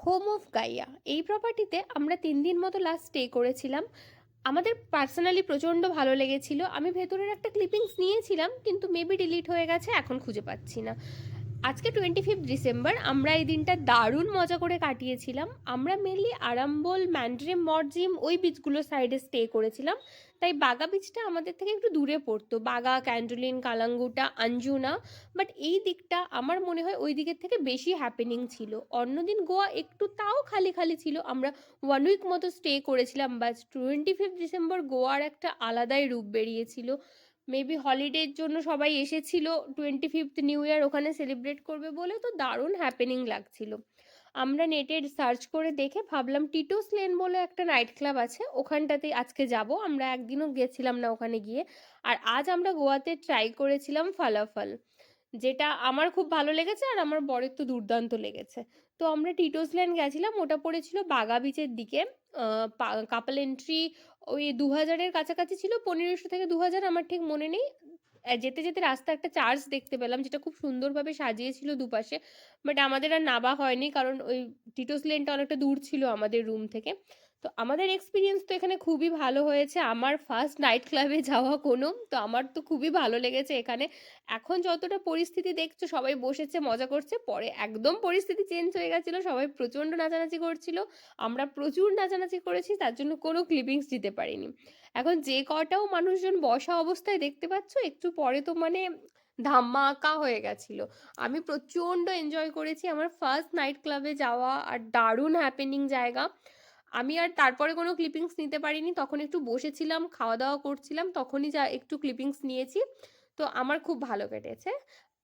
Home of গাইয়া এই প্রপার্টিতে আমরা 3 দিন মতো লাস্ট স্টে করেছিলাম। আমাদের পার্সোনালি প্রচণ্ড ভালো লেগেছিল। আমি ভেতরের একটা ক্লিপিংস নিয়েছিলাম, কিন্তু মেবি ডিলিট হয়ে গেছে, এখন খুঁজে পাচ্ছি না। আজকে 25 ডিসেম্বর, আমরা এই দিনটা দারুণ মজা করে কাটিয়েছিলাম। আমরা মেনলি আরাম্বল, ম্যান্ড্রেম, মরজিম ওই বিচগুলোর সাইডে স্টে করেছিলাম। তাই বাগা বিচটা আমাদের থেকে একটু দূরে পড়তো, বাগা, ক্যান্ডোলিন, কালাঙ্গুটা, আঞ্জুনা। বাট এই দিকটা আমার মনে হয় ওই দিকের থেকে বেশি হ্যাপেনিং ছিল। অন্যদিন গোয়া একটু তাও খালি খালি ছিল। আমরা 1 উইক মতো স্টে করেছিলাম, বাট 25 ডিসেম্বর গোয়ার একটা আলাদাই রূপ বেরিয়েছিল। মেবি হলিডের জন্য সবাই এসেছিল, 25th নিউ ইয়ার ওখানে সেলিব্রেট করবে বলে, তো দারুণ হ্যাপেনিং লাগছিল। আমরা নেটে সার্চ করে দেখে ভাবলাম টিটোস লেন বলে একটা নাইট ক্লাব আছে, ওখানটাতে আজকে যাব। আমরা একদিনও গেছিলাম না ওখানে গিয়ে। আর আজ আমরা গোয়াতে ট্রাই করেছিলাম ফালাফল, যেটা আমার খুব ভালো লেগেছে আর আমার বরের তো দুর্দান্ত লেগেছে। তো আমরা টিটোস ল্যান্ড গেছিলাম, ওটা পড়েছিল বাগা বিচের দিকে। কাপল এন্ট্রি ওই 2000-এর কাছাকাছি ছিল, 1500 থেকে 2000, আমার ঠিক মনে নেই। যেতে যেতে রাস্তা একটা চার্চ দেখতে পেলাম, যেটা খুব সুন্দরভাবে সাজিয়েছিল দুপাশে। বাট আমাদের আর নাবা হয়নি, কারণ ওই টিটোস লেনটা অনেকটা দূর ছিল আমাদের রুম থেকে। তো আমাদের এক্সপিরিয়েন্স তো এখানে খুবই ভালো হয়েছে। আমার ফার্স্ট নাইট ক্লাবে যাওয়া কোনো, তো আমার তো খুবই ভালো লেগেছে এখানে। এখন যতটা পরিস্থিতি দেখছো, সবাই বসেছে মজা করছে, পরে একদম পরিস্থিতি চেঞ্জ হয়ে গেছিলো, সবাই প্রচণ্ড নাচানাচি করছিল। আমরা প্রচুর নাচানাচি করেছি, তার জন্য কোনো ক্লিপিংস দিতে পারিনি। এখন যে কটাও মানুষজন বসা অবস্থায় দেখতে পাচ্ছ, একটু পরে তো মানে ধামাকা হয়ে গেছিল। আমি প্রচণ্ড এনজয় করেছি আমার ফার্স্ট নাইট ক্লাবে যাওয়া, আর দারুণ হ্যাপেনিং জায়গা। আমি আর তারপরে কোনো ক্লিপিংস নিতে পারিনি, তখন একটু বসেছিলাম, খাওয়া দাওয়া করছিলাম, তখনই যা একটু ক্লিপিংস নিয়েছি। তো আমার খুব ভালো কেটেছে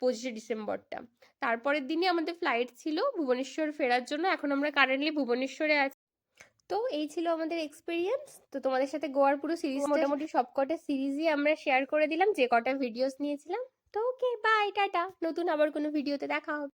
25শে ডিসেম্বরটা। তারপরের দিনই আমাদের ফ্লাইট ছিল ভুবনেশ্বর ফেরার জন্য। এখন আমরা কারেন্টলি ভুবনেশ্বরে আছি। তো এই ছিল আমাদের এক্সপিরিয়েন্স। তো তোমাদের সাথে গোয়ার পুরো সিরিজ, মোটামুটি সব কটা সিরিজই আমরা শেয়ার করে দিলাম, যে কটা ভিডিওস নিয়েছিলাম। তো ওকে, বাই, টাটা। নতুন আবার কোনো ভিডিওতে দেখা হবে।